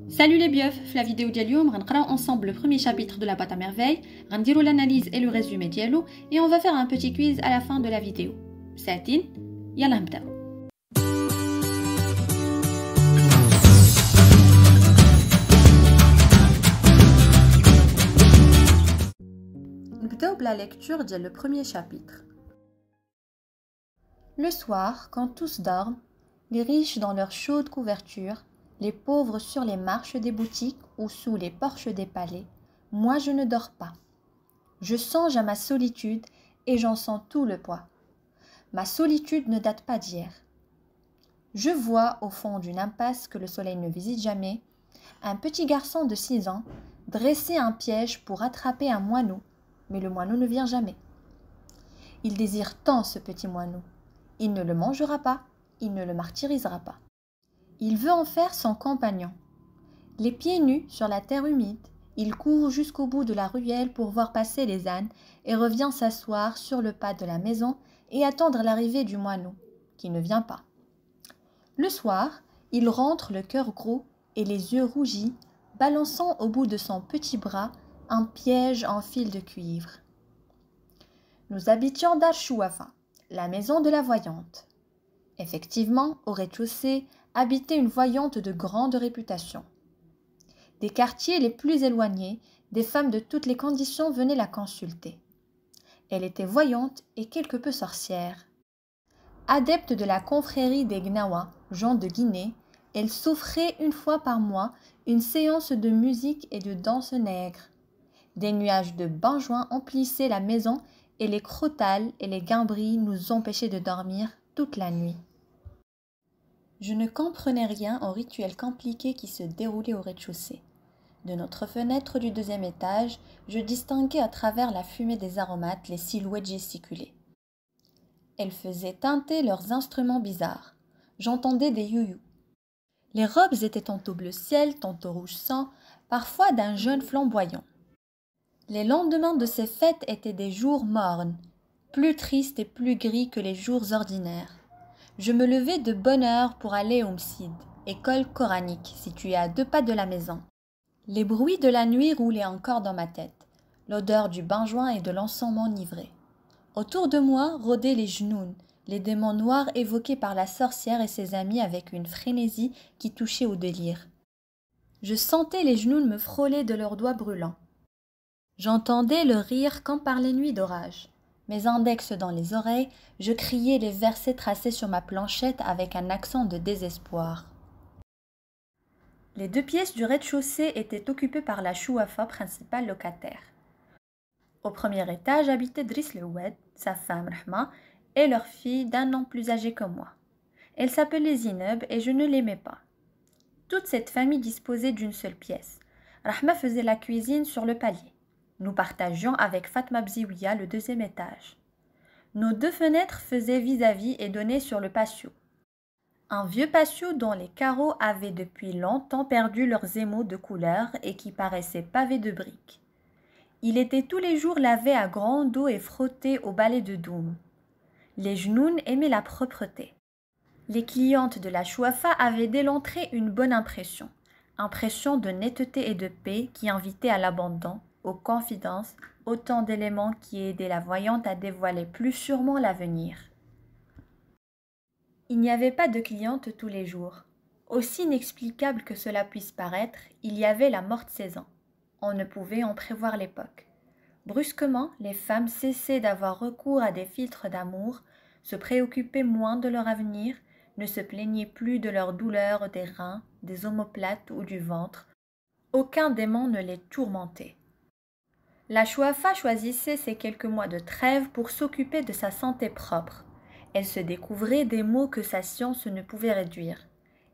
Salut les bieufs, la vidéo دياليوم غنقراو ensemble le premier chapitre de la boîte à merveilles, غنديرو l'analyse et le résumé ديالو et on va faire un petit quiz à la fin de la vidéo. ساعتين يلا نبداو. نبداو بلا lecture ديال le premier chapitre. Le soir, quand tous dorment, les riches dans leurs chaudes couvertures, les pauvres sur les marches des boutiques ou sous les porches des palais, moi je ne dors pas. Je songe à ma solitude et j'en sens tout le poids. Ma solitude ne date pas d'hier. Je vois au fond d'une impasse que le soleil ne visite jamais, un petit garçon de 6 ans dresser un piège pour attraper un moineau, mais le moineau ne vient jamais. Il désire tant ce petit moineau. Il ne le mangera pas, il ne le martyrisera pas. Il veut en faire son compagnon. Les pieds nus sur la terre humide, il court jusqu'au bout de la ruelle pour voir passer les ânes et revient s'asseoir sur le pas de la maison et attendre l'arrivée du moineau, qui ne vient pas. Le soir, il rentre le cœur gros et les yeux rougis, balançant au bout de son petit bras un piège en fil de cuivre. Nous habitions Dar Chouafa, la maison de la voyante. Effectivement, au rez-de-chaussée, habitait une voyante de grande réputation. Des quartiers les plus éloignés, des femmes de toutes les conditions venaient la consulter. Elle était voyante et quelque peu sorcière. Adepte de la confrérie des Gnawa, gens de Guinée, elle s'offrait une fois par mois une séance de musique et de danse nègre. Des nuages de benjoin emplissaient la maison et les crotales et les guimbris nous empêchaient de dormir toute la nuit. Je ne comprenais rien au rituel compliqué qui se déroulait au rez-de-chaussée. De notre fenêtre du 2e étage, je distinguais à travers la fumée des aromates les silhouettes gesticulées. Elles faisaient tinter leurs instruments bizarres. J'entendais des youyous. Les robes étaient tantôt bleu ciel, tantôt rouge sang, parfois d'un jaune flamboyant. Les lendemains de ces fêtes étaient des jours mornes, plus tristes et plus gris que les jours ordinaires. Je me levais de bonne heure pour aller au Msid, école coranique située à 2 pas de la maison. Les bruits de la nuit roulaient encore dans ma tête, l'odeur du benjoin et de l'encens m'enivrait. Autour de moi rôdaient les Jnouns, les démons noirs évoqués par la sorcière et ses amis avec une frénésie qui touchait au délire. Je sentais les Jnouns me frôler de leurs doigts brûlants. J'entendais le rire comme par les nuits d'orage. Mes index dans les oreilles, je criais les versets tracés sur ma planchette avec un accent de désespoir. Les 2 pièces du rez-de-chaussée étaient occupées par la chouafa principale locataire. Au premier étage habitait Driss le Oued, sa femme Rahma, et leur fille d'1 an plus âgée que moi. Elle s'appelait Zineb et je ne l'aimais pas. Toute cette famille disposait d'une seule pièce. Rahma faisait la cuisine sur le palier. Nous partagions avec Fatma Bziouia le 2e étage. Nos 2 fenêtres faisaient vis-à-vis et donnaient sur le patio. Un vieux patio dont les carreaux avaient depuis longtemps perdu leurs émaux de couleur et qui paraissait pavé de briques. Il était tous les jours lavé à grande eau et frotté au balai de Doum. Les Jnouns aimaient la propreté. Les clientes de la chouafa avaient dès l'entrée une bonne impression de netteté et de paix qui invitait à l'abandon, aux confidences, autant d'éléments qui aidaient la voyante à dévoiler plus sûrement l'avenir. Il n'y avait pas de clientes tous les jours. Aussi inexplicable que cela puisse paraître, il y avait la morte saison. On ne pouvait en prévoir l'époque. Brusquement, les femmes cessaient d'avoir recours à des filtres d'amour, se préoccupaient moins de leur avenir, ne se plaignaient plus de leurs douleurs des reins, des omoplates ou du ventre. Aucun démon ne les tourmentait. La chouafa choisissait ces quelques mois de trêve pour s'occuper de sa santé propre. Elle se découvrait des maux que sa science ne pouvait réduire.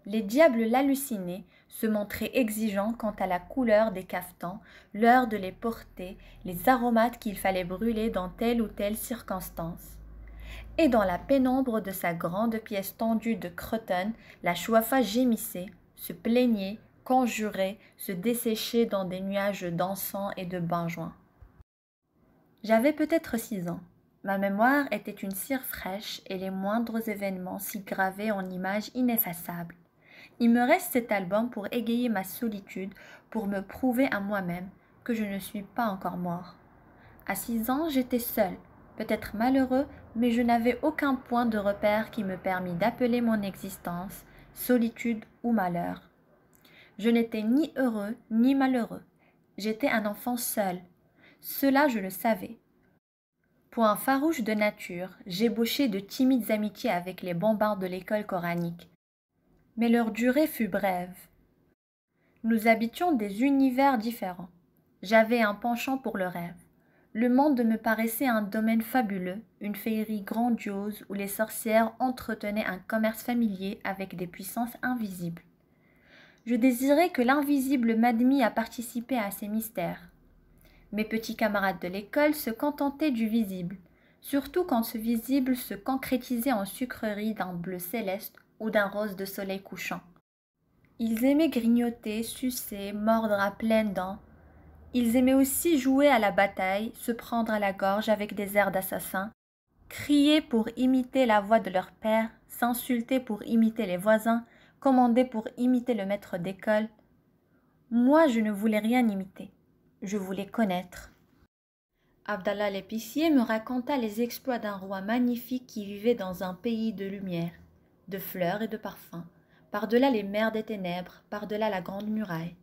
Les diables l'hallucinaient, se montraient exigeants quant à la couleur des cafetans, l'heure de les porter, les aromates qu'il fallait brûler dans telle ou telle circonstance. Et dans la pénombre de sa grande pièce tendue de cretonne, la chouafa gémissait, se plaignait, conjurait, se desséchait dans des nuages d'encens et de benjoin. J'avais peut-être 6 ans. Ma mémoire était une cire fraîche et les moindres événements s'y gravaient en images ineffaçables. Il me reste cet album pour égayer ma solitude, pour me prouver à moi-même que je ne suis pas encore mort. À 6 ans, j'étais seul, peut-être malheureux, mais je n'avais aucun point de repère qui me permit d'appeler mon existence solitude ou malheur. Je n'étais ni heureux ni malheureux. J'étais un enfant seul. Cela, je le savais. Point farouche de nature, j'ébauchai de timides amitiés avec les bombards de l'école coranique. Mais leur durée fut brève. Nous habitions des univers différents. J'avais un penchant pour le rêve. Le monde me paraissait un domaine fabuleux, une féerie grandiose où les sorcières entretenaient un commerce familier avec des puissances invisibles. Je désirais que l'invisible m'admît à participer à ces mystères. Mes petits camarades de l'école se contentaient du visible, surtout quand ce visible se concrétisait en sucreries d'un bleu céleste ou d'un rose de soleil couchant. Ils aimaient grignoter, sucer, mordre à pleines dents. Ils aimaient aussi jouer à la bataille, se prendre à la gorge avec des airs d'assassins, crier pour imiter la voix de leur père, s'insulter pour imiter les voisins, commander pour imiter le maître d'école. Moi, je ne voulais rien imiter. Je voulais connaître. Abdallah l'épicier me raconta les exploits d'un roi magnifique qui vivait dans un pays de lumière, de fleurs et de parfums, par-delà les mers des ténèbres, par-delà la grande muraille.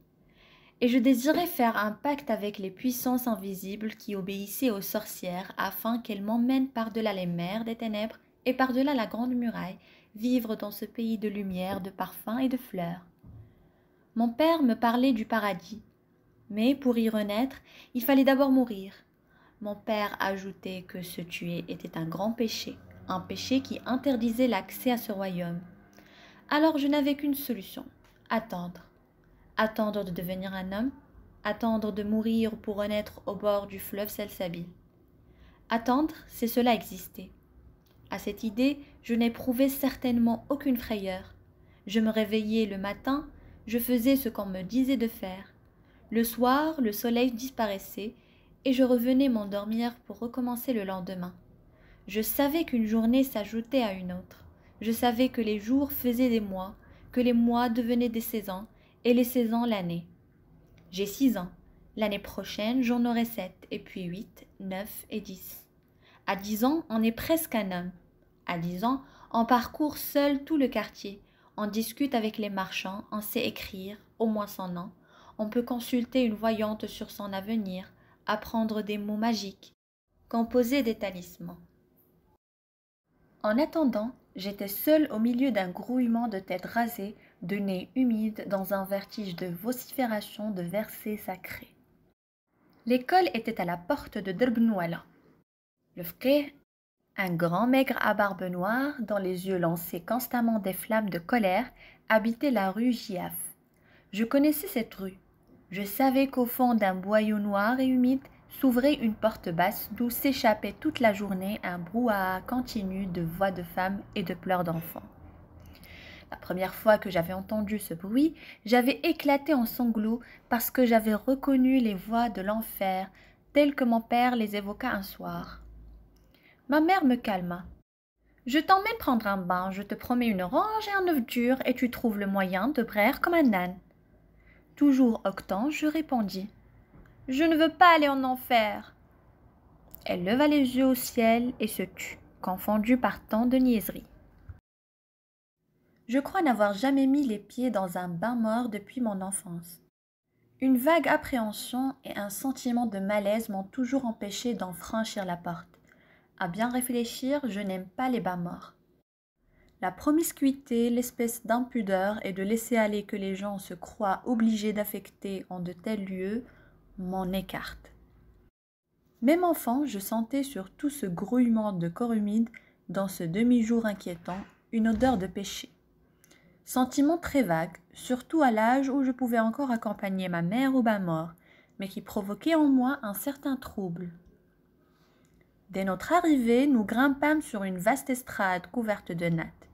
Et je désirais faire un pacte avec les puissances invisibles qui obéissaient aux sorcières afin qu'elles m'emmènent par-delà les mers des ténèbres et par-delà la grande muraille, vivre dans ce pays de lumière, de parfums et de fleurs. Mon père me parlait du paradis, mais pour y renaître, il fallait d'abord mourir. Mon père ajoutait que se tuer était un grand péché, un péché qui interdisait l'accès à ce royaume. Alors je n'avais qu'une solution, attendre. Attendre de devenir un homme, attendre de mourir pour renaître au bord du fleuve Salsabil. Attendre, c'est cela exister. À cette idée, je n'éprouvais certainement aucune frayeur. Je me réveillais le matin, je faisais ce qu'on me disait de faire. Le soir, le soleil disparaissait et je revenais m'endormir pour recommencer le lendemain. Je savais qu'une journée s'ajoutait à une autre. Je savais que les jours faisaient des mois, que les mois devenaient des saisons, et les saisons l'année. J'ai 6 ans. L'année prochaine, j'en aurai 7, et puis 8, 9 et 10. À 10 ans, on est presque un homme. À 10 ans, on parcourt seul tout le quartier. On discute avec les marchands, on sait écrire, au moins son nom. On peut consulter une voyante sur son avenir, apprendre des mots magiques, composer des talismans. En attendant, j'étais seule au milieu d'un grouillement de têtes rasées, de nez humides dans un vertige de vocifération de versets sacrés. L'école était à la porte de Drbnouala. Le fqih, un grand maigre à barbe noire, dont les yeux lançaient constamment des flammes de colère, habitait la rue Giaf. Je connaissais cette rue. Je savais qu'au fond d'un boyau noir et humide s'ouvrait une porte basse d'où s'échappait toute la journée un brouhaha continu de voix de femmes et de pleurs d'enfants. La première fois que j'avais entendu ce bruit, j'avais éclaté en sanglots parce que j'avais reconnu les voix de l'enfer telles que mon père les évoqua un soir. Ma mère me calma. « Je t'emmène prendre un bain, je te promets une orange et un œuf dur et tu trouves le moyen de braire comme un âne. » Toujours octant, je répondis. « Je ne veux pas aller en enfer. » Elle leva les yeux au ciel et se tut, confondue par tant de niaiseries. Je crois n'avoir jamais mis les pieds dans un bain mort depuis mon enfance. Une vague appréhension et un sentiment de malaise m'ont toujours empêché d'en franchir la porte. À bien réfléchir, je n'aime pas les bains morts. La promiscuité, l'espèce d'impudeur et de laisser aller que les gens se croient obligés d'affecter en de tels lieux m'en écartent. Même enfant, je sentais sur tout ce grouillement de corps humide, dans ce demi-jour inquiétant, une odeur de péché. Sentiment très vague, surtout à l'âge où je pouvais encore accompagner ma mère au bain mort, mais qui provoquait en moi un certain trouble. Dès notre arrivée, nous grimpâmes sur une vaste estrade couverte de nattes.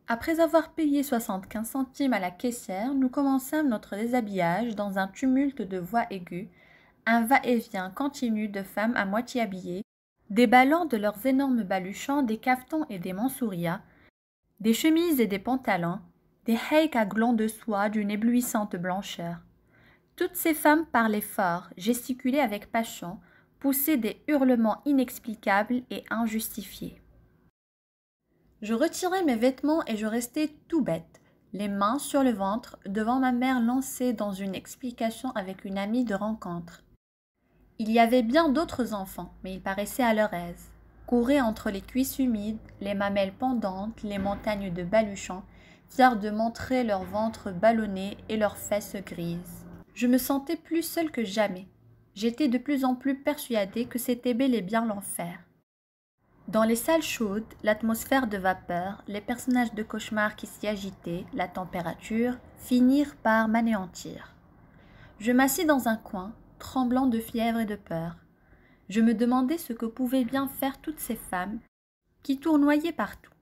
Après avoir payé 75 centimes à la caissière, nous commençâmes notre déshabillage dans un tumulte de voix aiguës, un va-et-vient continu de femmes à moitié habillées, déballant de leurs énormes baluchons des cafetons et des mansourias, des chemises et des pantalons, des haies à glands de soie d'une éblouissante blancheur. Toutes ces femmes parlaient fort, gesticulaient avec passion, poussaient des hurlements inexplicables et injustifiés. Je retirai mes vêtements et je restai tout bête, les mains sur le ventre, devant ma mère lancée dans une explication avec une amie de rencontre. Il y avait bien d'autres enfants, mais ils paraissaient à leur aise. Couraient entre les cuisses humides, les mamelles pendantes, les montagnes de baluchons, fiers de montrer leur ventre ballonné et leurs fesses grises. Je me sentais plus seule que jamais. J'étais de plus en plus persuadée que c'était bel et bien l'enfer. Dans les salles chaudes, l'atmosphère de vapeur, les personnages de cauchemar qui s'y agitaient, la température, finirent par m'anéantir. Je m'assis dans un coin, tremblant de fièvre et de peur. Je me demandais ce que pouvaient bien faire toutes ces femmes qui tournoyaient partout,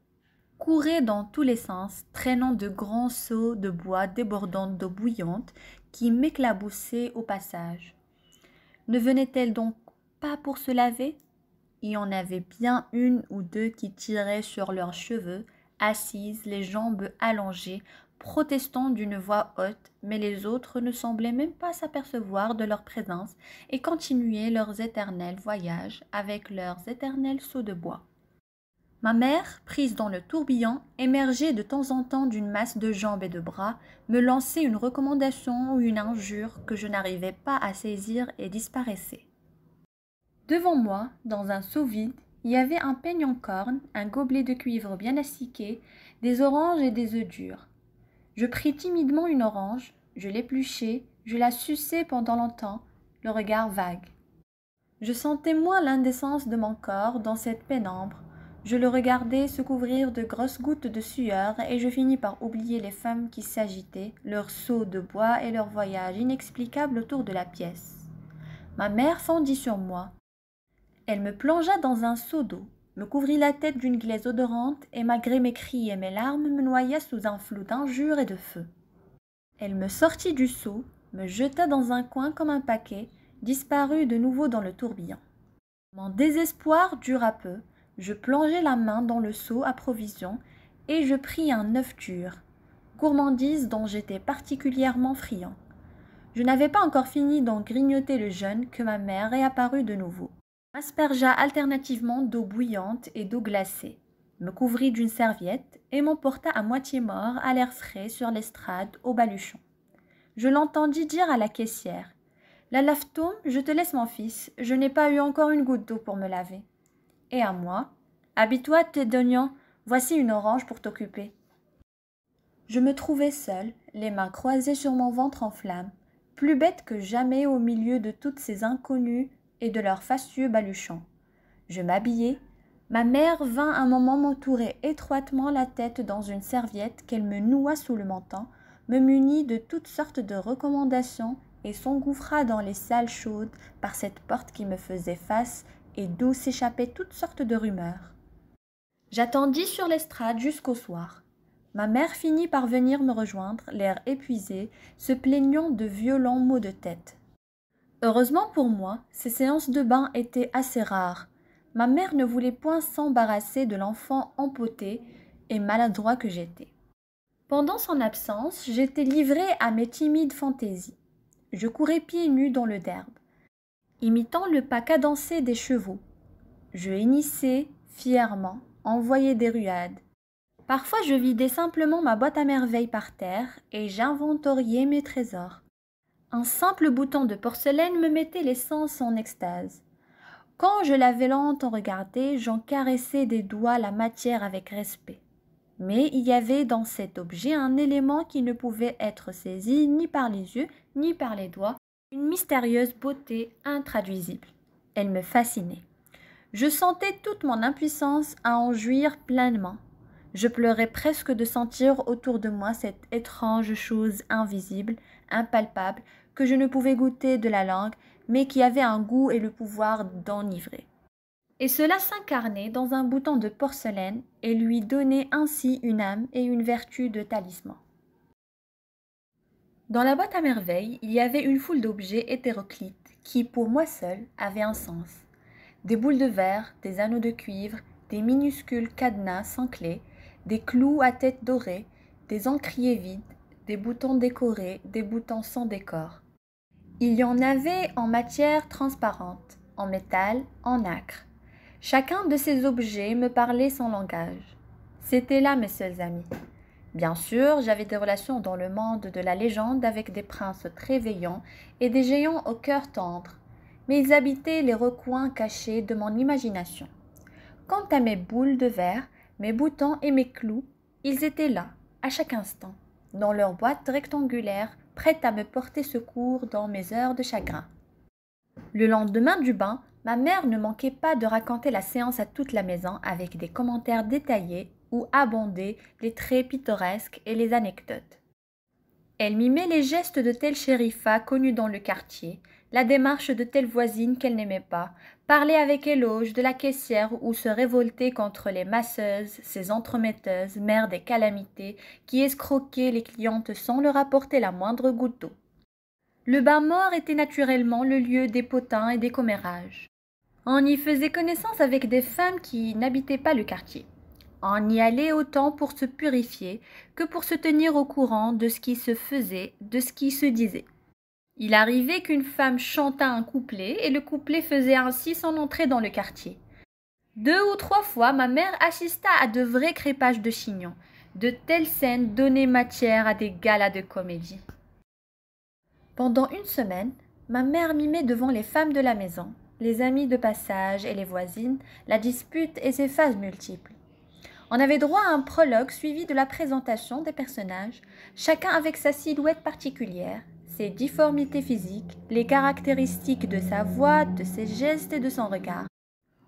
couraient dans tous les sens, traînant de grands seaux de bois débordant d'eau bouillante qui m'éclaboussaient au passage. Ne venaient-elles donc pas pour se laver ? Il y en avait bien une ou deux qui tiraient sur leurs cheveux, assises, les jambes allongées, protestant d'une voix haute, mais les autres ne semblaient même pas s'apercevoir de leur présence et continuaient leurs éternels voyages avec leurs éternels seaux de bois. Ma mère, prise dans le tourbillon, émergeait de temps en temps d'une masse de jambes et de bras, me lançait une recommandation ou une injure que je n'arrivais pas à saisir et disparaissait. Devant moi, dans un seau vide, il y avait un peigne en corne, un gobelet de cuivre bien assiqué, des oranges et des œufs durs. Je pris timidement une orange, je l'épluchai, je la suçai pendant longtemps, le regard vague. Je sentais moins l'indécence de mon corps dans cette pénombre. Je le regardais se couvrir de grosses gouttes de sueur et je finis par oublier les femmes qui s'agitaient, leurs seaux de bois et leur voyage inexplicable autour de la pièce. Ma mère fondit sur moi. Elle me plongea dans un seau d'eau, me couvrit la tête d'une glaise odorante et malgré mes cris et mes larmes me noya sous un flot d'injures et de feu. Elle me sortit du seau, me jeta dans un coin comme un paquet, disparut de nouveau dans le tourbillon. Mon désespoir dura peu, je plongeai la main dans le seau à provisions et je pris un œuf dur, gourmandise dont j'étais particulièrement friand. Je n'avais pas encore fini d'en grignoter le jeune que ma mère réapparut de nouveau. M'aspergea alternativement d'eau bouillante et d'eau glacée, me couvrit d'une serviette et m'emporta à moitié mort à l'air frais sur l'estrade au baluchon. Je l'entendis dire à la caissière « La lave-t-on, je te laisse mon fils, je n'ai pas eu encore une goutte d'eau pour me laver. » Et à moi « Habille-toi, tête d'oignon, voici une orange pour t'occuper. » Je me trouvais seule, les mains croisées sur mon ventre en flammes, plus bête que jamais au milieu de toutes ces inconnues et de leurs fastueux baluchons. Je m'habillai. Ma mère vint un moment m'entourer étroitement la tête dans une serviette qu'elle me noua sous le menton, me munit de toutes sortes de recommandations et s'engouffra dans les salles chaudes par cette porte qui me faisait face et d'où s'échappaient toutes sortes de rumeurs. J'attendis sur l'estrade jusqu'au soir. Ma mère finit par venir me rejoindre, l'air épuisé, se plaignant de violents maux de tête. Heureusement pour moi, ces séances de bain étaient assez rares. Ma mère ne voulait point s'embarrasser de l'enfant empoté et maladroit que j'étais. Pendant son absence, j'étais livrée à mes timides fantaisies. Je courais pieds nus dans le derbe, imitant le pas cadencé des chevaux. Je hennissais fièrement, envoyais des ruades. Parfois je vidais simplement ma boîte à merveilles par terre et j'inventoriais mes trésors. Un simple bouton de porcelaine me mettait les sens en extase. Quand je l'avais longtemps regardé, j'en caressais des doigts la matière avec respect. Mais il y avait dans cet objet un élément qui ne pouvait être saisi ni par les yeux, ni par les doigts, une mystérieuse beauté intraduisible. Elle me fascinait. Je sentais toute mon impuissance à en jouir pleinement. Je pleurais presque de sentir autour de moi cette étrange chose invisible, impalpable, que je ne pouvais goûter de la langue, mais qui avait un goût et le pouvoir d'enivrer. Et cela s'incarnait dans un bouton de porcelaine et lui donnait ainsi une âme et une vertu de talisman. Dans la boîte à merveilles, il y avait une foule d'objets hétéroclites qui, pour moi seul, avaient un sens. Des boules de verre, des anneaux de cuivre, des minuscules cadenas sans clé, des clous à tête dorée, des encriers vides, des boutons décorés, des boutons sans décor. Il y en avait en matière transparente, en métal, en nacre. Chacun de ces objets me parlait son langage. C'étaient là mes seuls amis. Bien sûr, j'avais des relations dans le monde de la légende avec des princes très veillants et des géants au cœur tendre, mais ils habitaient les recoins cachés de mon imagination. Quant à mes boules de verre, mes boutons et mes clous, ils étaient là, à chaque instant, dans leur boîte rectangulaire, prête à me porter secours dans mes heures de chagrin. Le lendemain du bain, ma mère ne manquait pas de raconter la séance à toute la maison avec des commentaires détaillés où abondaient les traits pittoresques et les anecdotes. Elle mimait les gestes de telle shérifa connue dans le quartier, la démarche de telle voisine qu'elle n'aimait pas, parlait avec éloge de la caissière ou se révoltait contre les masseuses, ces entremetteuses, mères des calamités, qui escroquaient les clientes sans leur apporter la moindre goutte d'eau. Le bain-mort était naturellement le lieu des potins et des commérages. On y faisait connaissance avec des femmes qui n'habitaient pas le quartier. On y allait autant pour se purifier que pour se tenir au courant de ce qui se faisait, de ce qui se disait. Il arrivait qu'une femme chantât un couplet et le couplet faisait ainsi son entrée dans le quartier. 2 ou 3 fois, ma mère assista à de vrais crépages de chignons. De telles scènes donnaient matière à des galas de comédie. Pendant une semaine, ma mère mimait devant les femmes de la maison, les amis de passage et les voisines, la dispute et ses phases multiples. On avait droit à un prologue suivi de la présentation des personnages, chacun avec sa silhouette particulière, ses difformités physiques, les caractéristiques de sa voix, de ses gestes et de son regard.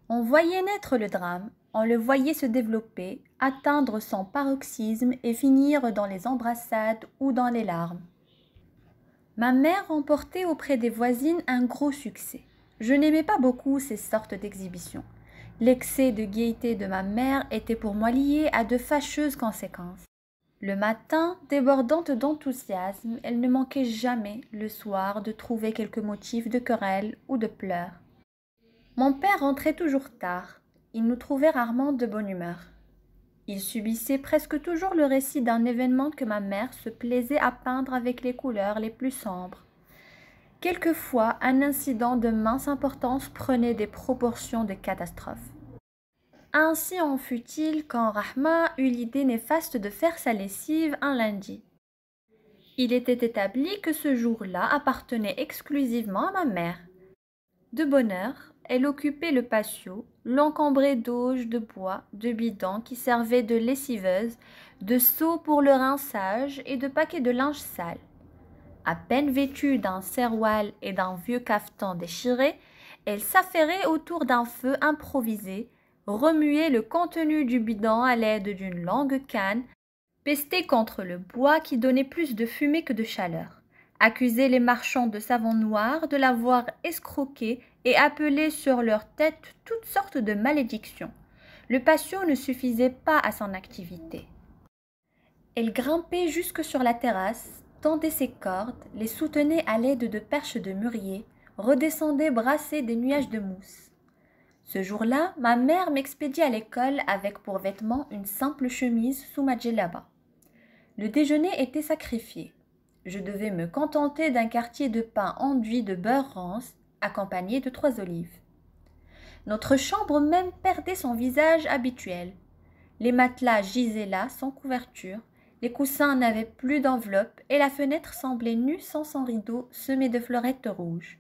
On voyait naître le drame, on le voyait se développer, atteindre son paroxysme et finir dans les embrassades ou dans les larmes. Ma mère remportait auprès des voisines un gros succès. Je n'aimais pas beaucoup ces sortes d'exhibitions. L'excès de gaieté de ma mère était pour moi lié à de fâcheuses conséquences. Le matin, débordante d'enthousiasme, elle ne manquait jamais, le soir, de trouver quelque motif de querelle ou de pleurs. Mon père rentrait toujours tard. Il nous trouvait rarement de bonne humeur. Il subissait presque toujours le récit d'un événement que ma mère se plaisait à peindre avec les couleurs les plus sombres. Quelquefois, un incident de mince importance prenait des proportions de catastrophe. Ainsi en fut-il quand Rahma eut l'idée néfaste de faire sa lessive un lundi. Il était établi que ce jour-là appartenait exclusivement à ma mère. De bonne heure, elle occupait le patio, l'encombré d'auges de bois, de bidons qui servaient de lessiveuse, de seaux pour le rinçage et de paquets de linge sale. À peine vêtue d'un serwal et d'un vieux cafetan déchiré, elle s'affairait autour d'un feu improvisé, remuait le contenu du bidon à l'aide d'une longue canne, pestait contre le bois qui donnait plus de fumée que de chaleur, accusait les marchands de savon noir de l'avoir escroqué et appelait sur leur tête toutes sortes de malédictions. Le patio ne suffisait pas à son activité. Elle grimpait jusque sur la terrasse, tendait ses cordes, les soutenait à l'aide de perches de mûrier, redescendait brasser des nuages de mousse. Ce jour-là, ma mère m'expédia à l'école avec pour vêtement une simple chemise sous ma djellaba. Le déjeuner était sacrifié. Je devais me contenter d'un quartier de pain enduit de beurre rance, accompagné de 3 olives. Notre chambre même perdait son visage habituel. Les matelas gisaient là sans couverture, les coussins n'avaient plus d'enveloppe et la fenêtre semblait nue sans son rideau semé de fleurettes rouges.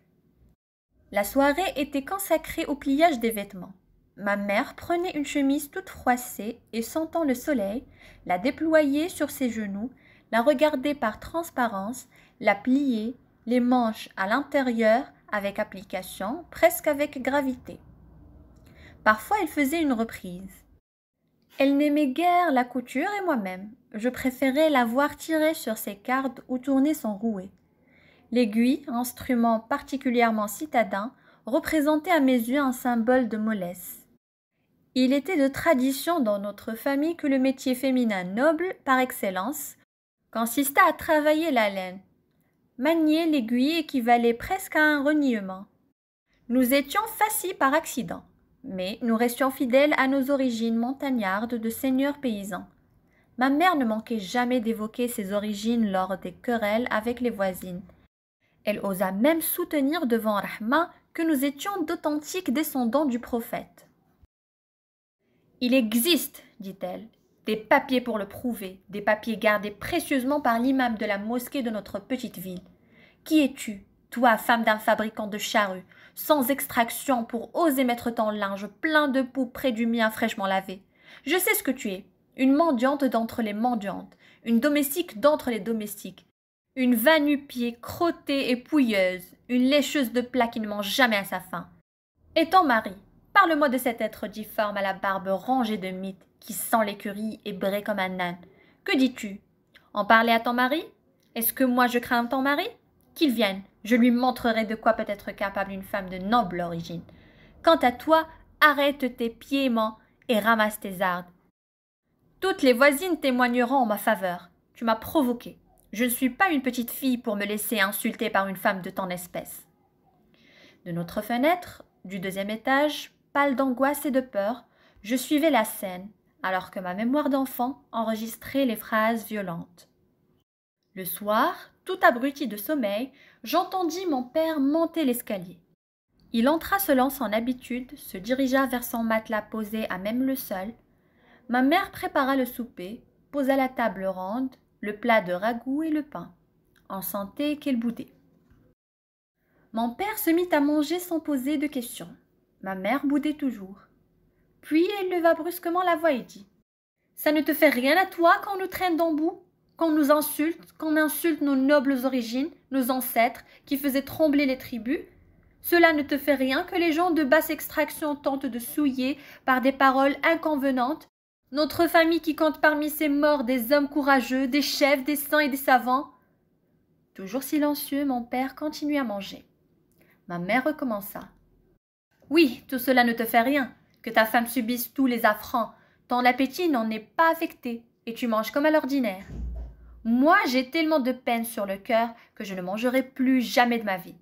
La soirée était consacrée au pliage des vêtements. Ma mère prenait une chemise toute froissée et sentant le soleil, la déployait sur ses genoux, la regardait par transparence, la pliait, les manches à l'intérieur avec application, presque avec gravité. Parfois, elle faisait une reprise. Elle n'aimait guère la couture et moi-même. Je préférais la voir tirer sur ses cardes ou tourner son rouet. L'aiguille, instrument particulièrement citadin, représentait à mes yeux un symbole de mollesse. Il était de tradition dans notre famille que le métier féminin noble, par excellence, consista à travailler la laine. Manier l'aiguille équivalait presque à un reniement. Nous étions fascis par accident, mais nous restions fidèles à nos origines montagnardes de seigneurs paysans. Ma mère ne manquait jamais d'évoquer ses origines lors des querelles avec les voisines. Elle osa même soutenir devant Rahma que nous étions d'authentiques descendants du prophète. « Il existe, dit-elle, des papiers pour le prouver, des papiers gardés précieusement par l'imam de la mosquée de notre petite ville. Qui es-tu, toi, femme d'un fabricant de charrues, sans extraction pour oser mettre ton linge plein de poux près du mien fraîchement lavé? Je sais ce que tu es, une mendiante d'entre les mendiantes, une domestique d'entre les domestiques, une va-nu-pieds crottée et pouilleuse, une lécheuse de plats qui ne mange jamais à sa faim. Et ton mari, parle-moi de cet être difforme à la barbe rangée de mythes, qui sent l'écurie et brée comme un âne. Que dis-tu? En parler à ton mari? Est-ce que moi je crains ton mari? Qu'il vienne, je lui montrerai de quoi peut être capable une femme de noble origine. Quant à toi, arrête tes piéments et ramasse tes ardes. Toutes les voisines témoigneront en ma faveur. Tu m'as provoqué. Je ne suis pas une petite fille pour me laisser insulter par une femme de ton espèce. De notre fenêtre, du deuxième étage, pâle d'angoisse et de peur, je suivais la scène, alors que ma mémoire d'enfant enregistrait les phrases violentes. Le soir, tout abruti de sommeil, j'entendis mon père monter l'escalier. Il entra selon son habitude, se dirigea vers son matelas posé à même le sol. Ma mère prépara le souper, posa la table ronde, le plat de ragoût et le pain. On sentait qu'elle boudait. Mon père se mit à manger sans poser de questions. Ma mère boudait toujours. Puis elle leva brusquement la voix et dit « Ça ne te fait rien à toi qu'on nous traîne d'embout, qu'on nous insulte, qu'on insulte nos nobles origines, nos ancêtres, qui faisaient trembler les tribus? Cela ne te fait rien que les gens de basse extraction tentent de souiller, par des paroles inconvenantes, notre famille qui compte parmi ses morts des hommes courageux, des chefs, des saints et des savants ?» Toujours silencieux, mon père continuait à manger. Ma mère recommença. « Oui, tout cela ne te fait rien, que ta femme subisse tous les affronts. Ton appétit n'en est pas affecté, et tu manges comme à l'ordinaire. Moi, j'ai tellement de peine sur le cœur que je ne mangerai plus jamais de ma vie. »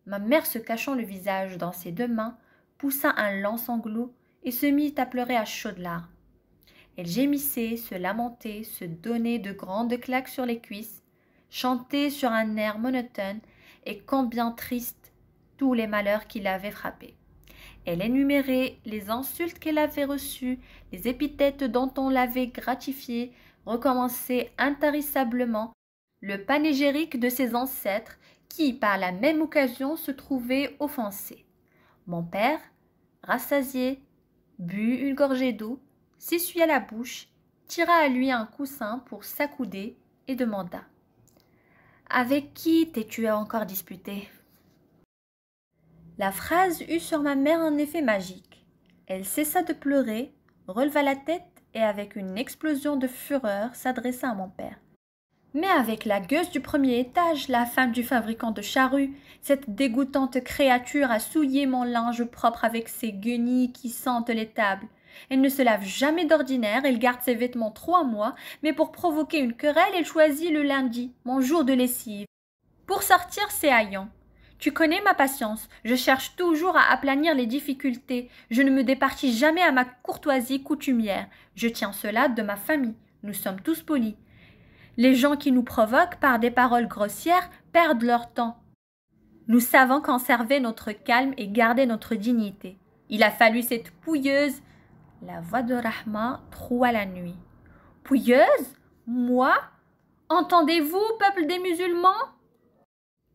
Ma mère, se cachant le visage dans ses deux mains, poussa un long sanglot et se mit à pleurer à chaudes larmes. Elle gémissait, se lamentait, se donnait de grandes claques sur les cuisses, chantait sur un air monotone et combien triste tous les malheurs qui l'avaient frappée. Elle énumérait les insultes qu'elle avait reçues, les épithètes dont on l'avait gratifiée, recommençait intarissablement le panégyrique de ses ancêtres qui, par la même occasion, se trouvaient offensés. Mon père, rassasié, but une gorgée d'eau, s'essuya la bouche, tira à lui un coussin pour s'accouder et demanda « Avec qui t'es-tu encore disputé ?» La phrase eut sur ma mère un effet magique. Elle cessa de pleurer, releva la tête et avec une explosion de fureur s'adressa à mon père. « Mais avec la gueuse du premier étage, la femme du fabricant de charrues, cette dégoûtante créature a souillé mon linge propre avec ses guenilles qui sentent les tables. Elle ne se lave jamais d'ordinaire, elle garde ses vêtements 3 mois, mais pour provoquer une querelle, elle choisit le lundi, mon jour de lessive. Pour sortir, c'est haillons. Tu connais ma patience, je cherche toujours à aplanir les difficultés, je ne me départis jamais à ma courtoisie coutumière, je tiens cela de ma famille, nous sommes tous polis. Les gens qui nous provoquent par des paroles grossières perdent leur temps. Nous savons conserver notre calme et garder notre dignité. Il a fallu cette pouilleuse. » La voix de Rahma troua la nuit. « Pouilleuse? Moi? Entendez-vous, peuple des musulmans?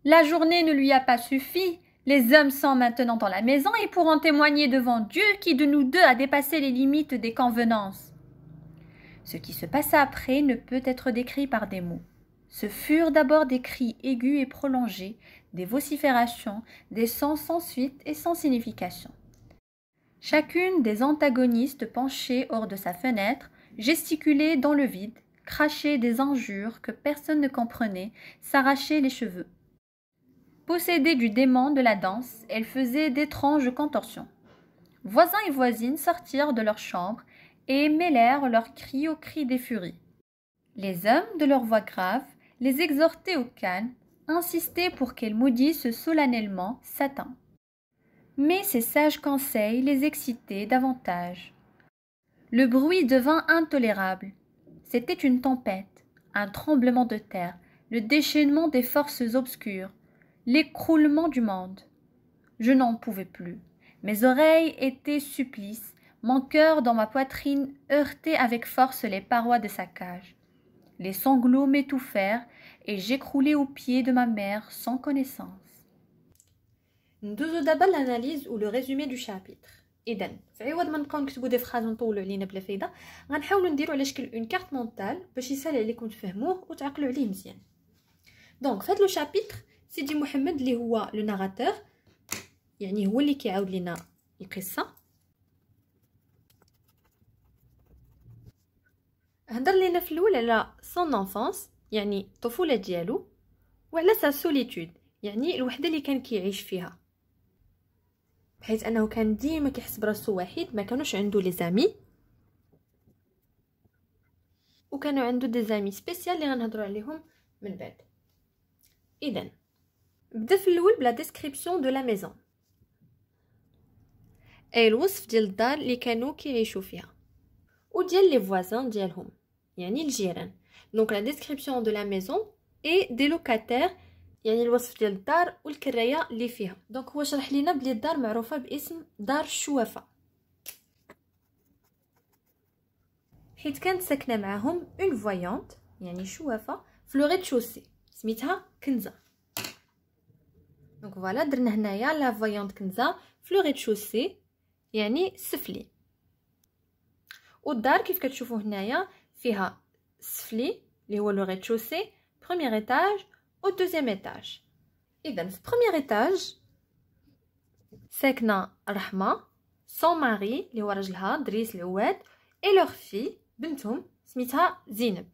La journée ne lui a pas suffi. Les hommes sont maintenant dans la maison et pourront témoigner devant Dieu qui de nous deux a dépassé les limites des convenances. » Ce qui se passa après ne peut être décrit par des mots. Ce furent d'abord des cris aigus et prolongés, des vociférations, des sons sans suite et sans signification. Chacune des antagonistes penchée hors de sa fenêtre, gesticulait dans le vide, crachait des injures que personne ne comprenait, s'arrachait les cheveux. Possédée du démon de la danse, elle faisait d'étranges contorsions. Voisins et voisines sortirent de leur chambre et mêlèrent leurs cris aux cris des furies. Les hommes, de leur voix grave, les exhortaient au calme, insistaient pour qu'elles maudissent solennellement Satan. Mais ces sages conseils les excitaient davantage. Le bruit devint intolérable. C'était une tempête, un tremblement de terre, le déchaînement des forces obscures, l'écroulement du monde. Je n'en pouvais plus. Mes oreilles étaient supplices, mon cœur dans ma poitrine heurtait avec force les parois de sa cage. Les sanglots m'étouffèrent et j'écroulai aux pieds de ma mère sans connaissance. ندوزو دابا l'analyse ou le résumé du chapitre. اذا في عوض ما نبقاو نكتبوا دي فراز نطولوا علينا بلا فايده غنحاولوا نديروا على شكل اون كارت مونتال باش يسهل عليكم تفهموه وتعقلوا عليه مزيان. دونك في هذا لو شابيتر سيدي محمد اللي هو لو ناراتور يعني هو اللي كيعاود لنا القصه هضر لينا في الاول على سون انفانس يعني الطفوله ديالو وعلى سا سوليتود يعني الوحده اللي كان كيعيش فيها بحيث انه كان ديما كيحس براسو وحيد ما كانوش عنده لي زامي وكانوا عنده دي زامي سبيسيال اللي غنهضروا عليهم من بعد. اذا بدا في الاول بلا ديسكريبسيون دو لا ميزون اي الوصف ديال الدار اللي كانوا كيعيشوا فيها وديال لي فوازان ديالهم يعني الجيران. دونك لا ديسكريبسيون دو لا ميزون اي دي لوكاتير يعني الوصف ديال الدار والكرايه اللي فيها. دونك هو شرح لينا بلي الدار معروفه باسم دار الشوافه حيت كانت ساكنه معاهم اون فويونت يعني شوافه في لو ريد شوسي سميتها كنزه. دونك فوالا درنا هنايا لا فويونت كنزه في لو ريد شوسي يعني السفلي والدار كيف كتشوفوا هنايا فيها السفلي اللي هو لو ريد شوسي بروميير ايطاج au deuxième étage. إذن في premier étage ساكنة رحمة son mari اللي هو راجلها دريس العواد et leur fille بنتهم سميتها زينب.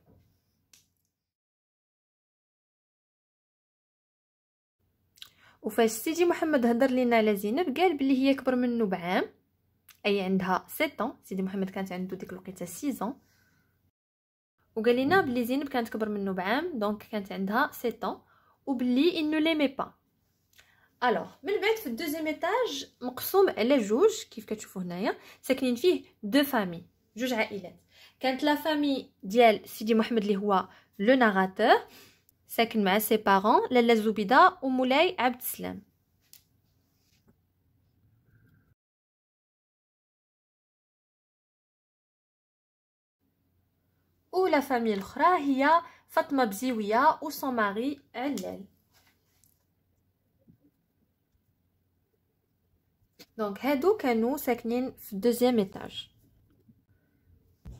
وفاش سيدي محمد هضر لينا على زينب قال بلي هي كبر منه بعام أي عندها 7 ans. سيدي محمد كانت عنده ديك الوقيته 6 ans وقال لنا بلي زينب كانت كبر منه بعام دونك كانت عندها 7 ans وبلي il ne l'aimait pas. الوغ من بعد في الدوزيام ايطاج مقسوم على جوج كيف كتشوفوا هنايا ساكنين فيه دو فامي جوج عائلات. كانت لا فامي ديال سيدي محمد اللي هو لو ناراتور ساكن مع سي بارون لاله زبيده ومولاي عبد السلام. ولا فامي الاخرى هي فاطمه بزيويه و سون ماري علال. دونك هادو كانوا ساكنين في الدوزيام ايطاج.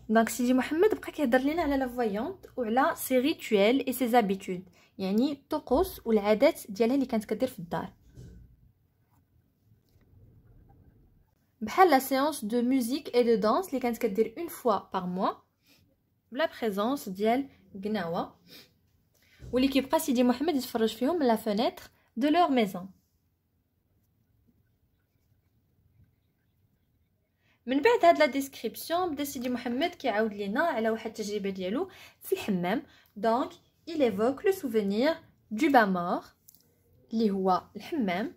دونك سيدي محمد بقى كيهضر لنا على لا فويونت وعلى سي ريتويل اي سي زابيتود يعني الطقوس والعادات ديالها اللي كانت كدير في الدار بحال لا سيونس دو ميوزيك اي دو دانس اللي كانت كدير اون فوا بار موا بلا بريزونس ديال قناوه واللي كيبقى سيدي محمد يتفرج فيهم من لا فenêtre دو لور ميزون. من بعد هاد لا ديسكريبسيون بدا سيدي محمد كيعاود لينا على واحد التجربه ديالو في الحمام. دونك il évoque le souvenir du bain mort اللي هو الحمام.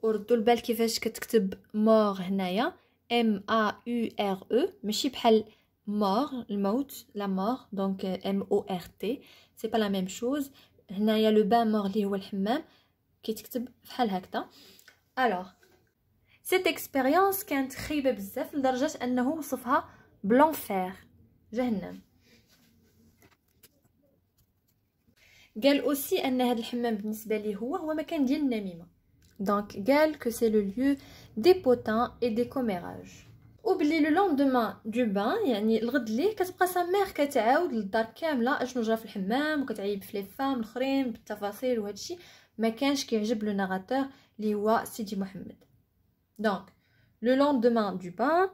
وردوا البال كيفاش كتكتب مور هنايا ام ا يو ار او ماشي بحال مور الموت لا مور دونك ام او ار تي سي با لا ميم شوز. هنايا لو بان مور اللي هو الحمام كيتكتب بحال هكذا. الوغ سيت اكسبيريونس كانت خايبه بزاف لدرجه انه وصفها بلونفير جهنم. قال اوسي ان هذا الحمام بالنسبه ليه هو مكان ديال النميمه. دونك قال que c'est le lieu des potins et des commérages. وبلي لو لوندومان دو بان يعني الغد ليه كتبقى سا مير كتعاود للدار كامله اشنو جرى في الحمام وكتعيب في لي فام الاخرين بالتفاصيل وهادشي ما كانش كيعجب لو ناراتور اللي هو سيدي محمد. دونك لو لوندومان دو بان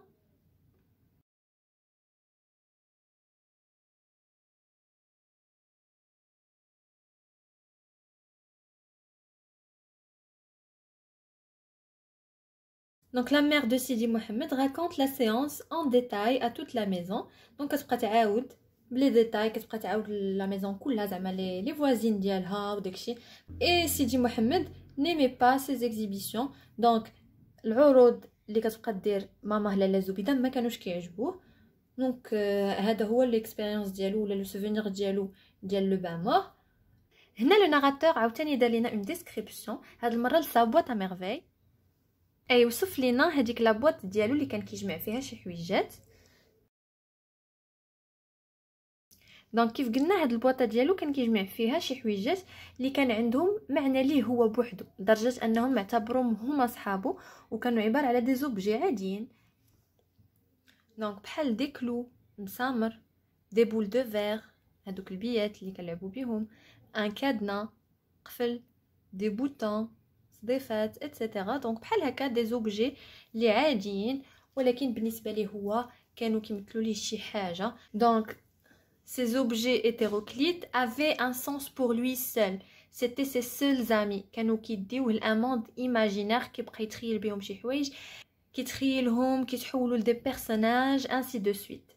Donc la mère de Sidi Mohamed raconte la séance en détail à toute la maison. Donc كتبقى تعاود بلي ديتاي كتبقى تعاود لا ميزون كلها زعما لي فوازين ديالها وداكشي. اي سيدي محمد نيمي با سي زيكزيبيسيون. دونك العروض اللي كتبقى دير ماما لاله زبيده ما كانوش كيعجبوه دونك هذا هو l'expérience ديالو ولا لو سوفونير ديالو ديال لو بان مور. هنا لو ناراتور عاوتاني دار لينا اون ديسكريبسيون هاد المره لسا بواط ا ميرفاي، اي وصف لينا هذيك لا بواط ديالو اللي كان كيجمع فيها شي حويجات. دونك كيف قلنا هاد البواطه ديالو كان كيجمع فيها شي حويجات اللي كان عندهم معنى ليه هو بوحدو، لدرجه انهم معتبروهم هما صحابو وكانوا عباره على دي زوبجي عاديين. دونك بحال دي كلو، مسامر، دي بول دو فير هادوك البيات اللي كنلعبوا بهم، ان كادنا، قفل، دي بوطون، صديفات اتسيتيرا. دونك بحال هكا دي زوبجي اللي عاديين ولكن بالنسبه ليه هو كانوا كيمثلوا ليه شي حاجه. دونك ces objets hétéroclites avaient un sens pour lui seul. C'était ses seuls amis. كانوا كيديوه un monde imaginaire كيبقى يتخيل بهم شي حوايج، كيتخيلهم كيتحولوا لدي personnages ainsi de suite.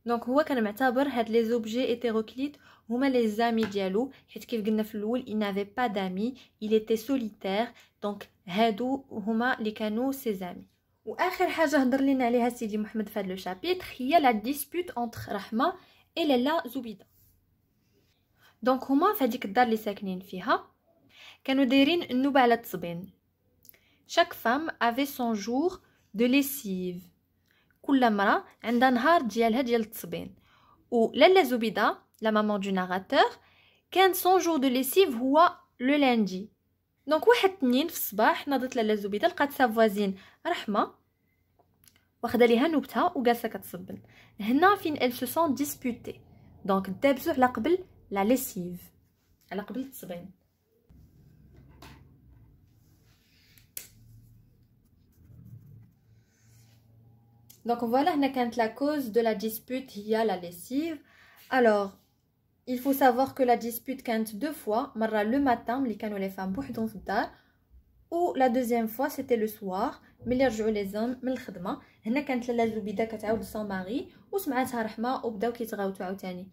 دونك هو كان معتبر هاد لي زوبجي هيتيروكليت هما لي زامي ديالو، حيت كيف قلنا في الاول il n'avait pas d'amis, il était solitaire. دونك هادو هما اللي كانوا سي زامي. واخر حاجه هضر لينا عليها سيدي محمد في هذا لو شابيتر هي لا ديسبوت انتر رحمه et لالا زبيده. دونك هما في هذيك الدار اللي ساكنين فيها كانوا دايرين النوبه على التصبين. chaque femme avait son jour de lessive. كل مرة عندها نهار ديالها ديال التصبين. و لالا زبيده لا مامون دو ناراتور كان سون جور دو ليسيف هو لو لاندي. دونك واحد اثنين في الصباح ناضت لالا زبيده لقات سافوازين رحمه واخده ليها نوبتها وجالسه كتصبن. هنا فين ال سو سون ديسبوتي. دونك دابزو على قبل لا ليسيف، على قبل التصبين. Donc voilà, هنا كانت la cause de la dispute هي la lessive. Alors, il faut savoir que la dispute كانت deux fois. مرة le matin ملي كانوا les femmes بوحدهم في الدار، و la deuxième fois c'était le soir ملي رجعوا les hommes من الخدمة. هنا كانت لالا زبيدة كتعاود son mari وسمعتها رحمة وبداو كيتغاوتوا عاوتاني.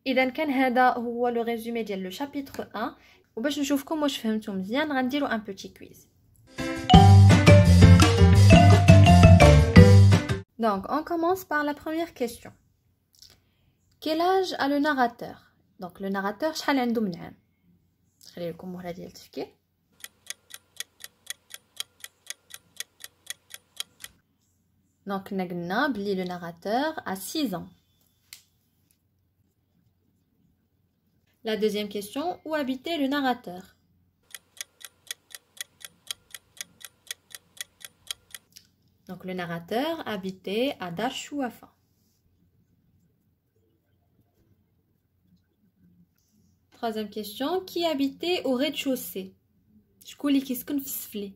إذا كان هذا هو لو ريزومي ديال لو شابيتر 1. وباش نشوفكم واش فهمتوا مزيان غنديرو ان بوتي كويز. Donc, on commence par la première question. Quel âge a le narrateur? Donc, le narrateur, شحال عنده من عام؟ خلي لكم مهلة ديال التفكير. Donc, كنا قلنا بلي le narrateur a 6 ans. La deuxième question, où habitait le narrateur? Donc, le narrateur habitait à Dar Chouafa. Troisième question, qui habitait au rez-de-chaussée? شكون اللي كيسكن في السفلي؟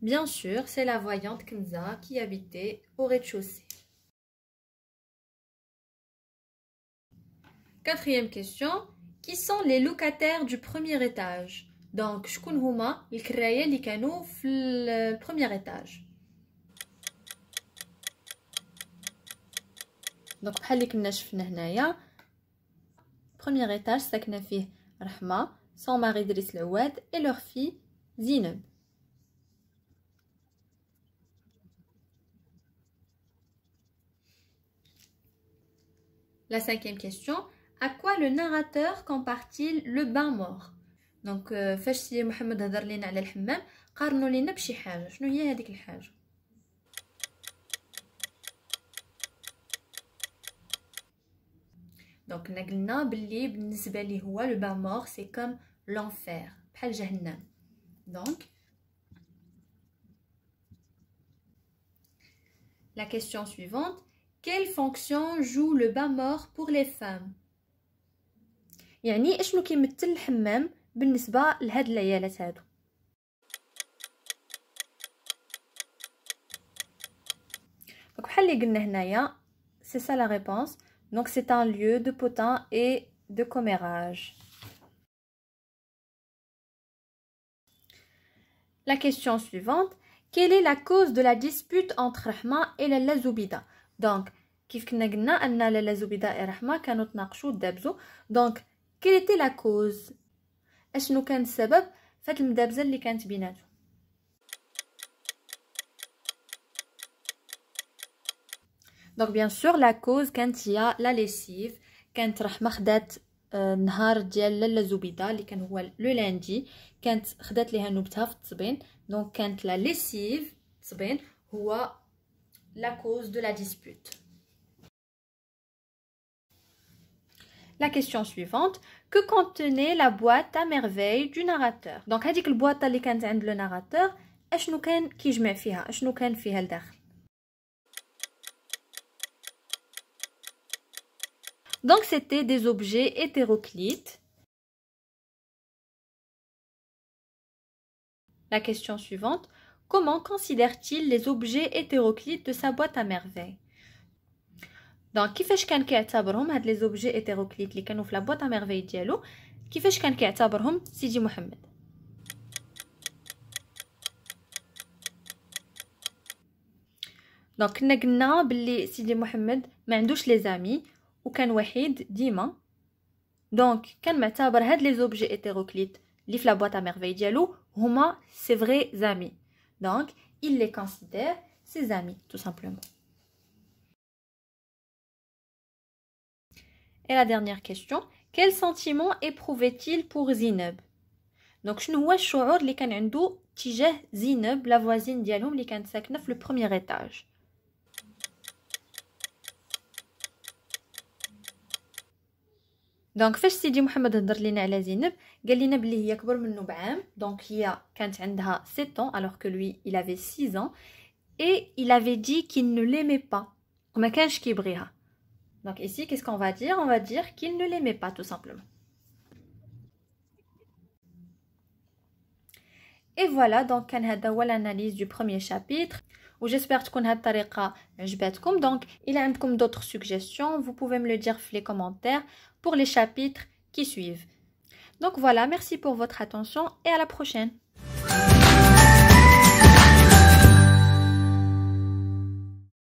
Bien sûr, c'est la voyante Kenza qui habitait au rez-de-chaussée. Quatrième question, qui sont les locataires du premier étage? Donc, شكون هما الكرايه اللي كانوا في البروميير ايطاج؟ دونك بحال اللي كنا شفنا هنايا بروميير ايطاج ساكنه فيه رحمه سون ماري دريس العواد اي لور في زينب. La cinquième question, à quoi le narrateur compare-t-il le bain mort? دونك فاش سيدي محمد هضر لينا على الحمام قارنوا لينا بشي حاجه. شنو هي هذيك الحاجه؟ دونك قلنا باللي بالنسبه ليه هو لو بان مور سي كوم لونفير، بحال جهنم. دونك la question suivante, quelle fonction joue le bain mort pour les femmes? يعني اشنو كيمثل الحمام بالنسبه لهاد العيالات هادو؟ دونك بحال اللي قلنا هنايا سي سا لا ريبونس. دونك سي ان lieu de potin et de commérage. La question suivante, quelle est la cause de la dispute entre Rahma et لالا زبيدة؟ دونك كيف كنا قلنا ان لالا زبيدة و رحمة كانوا تناقشوا دابزو. دونك quelle était la cause اشنو كان السبب فهاد المدابزه اللي كانت بيناتهم. Donc bien sûr la cause كانت هي la lessive. كانت رحمة خدات نهار ديال لاله زبيده اللي كان هو لو لاندي، كانت خدات ليها نوبتها في التصبين. دونك كانت لا ليسيف التصبين هو la cause de la dispute. La question suivante, que contenait la boîte à merveille du narrateur? Donc هذيك البواطه اللي كانت عند لو ناراتور اشنو كان كيجمع فيها، اشنو كان فيها لداخل؟ Donc c'était des objets hétéroclites. La question suivante, comment considère-t-il les objets hétéroclites de sa boîte à merveilles? Donc كيفاش كان كيعتبرهم هاد les objets hétéroclites اللي كانوا في la boîte à merveilles ديالو، كيفاش كان كيعتبرهم سيدي محمد؟ دونك كنا قلنا باللي سيدي محمد ما عندوش لي زامي وكان وحيد ديما. دونك كان معتبر هاد لي زوبجي hétéroclites اللي في la boîte à merveilles ديالو هما ses vrais amis. Donc il les considère ses amis tout simplement. Et la dernière question, quel sentiment éprouvait-il pour Zineb? Donc شنو هو الشعور اللي كان عنده تجاه زينب لا voisine ديالهم اللي كانت ساكنه في le premier étage. دونك فاش سيدي محمد هضر لينا على زينب قال لنا بلي هي كبر منه بعام. دونك هي كانت عندها 7 ans alors que lui il avait 6 ans et il avait dit qu'il ne l'aimait pas. وما كانش كيبغيها. Donc ici qu'est-ce qu'on va dire? On va dire qu'il ne l'aimait pas tout simplement. Et voilà, donc كان هذا هو l'analyse du premier chapitre. وجespère تكون هاد الطريقة عجبتكم. Donc il y a عندكم d'autres suggestions, vous pouvez me le dire dans les commentaires pour les chapitres qui suivent. Donc voilà, merci pour votre attention et à la prochaine.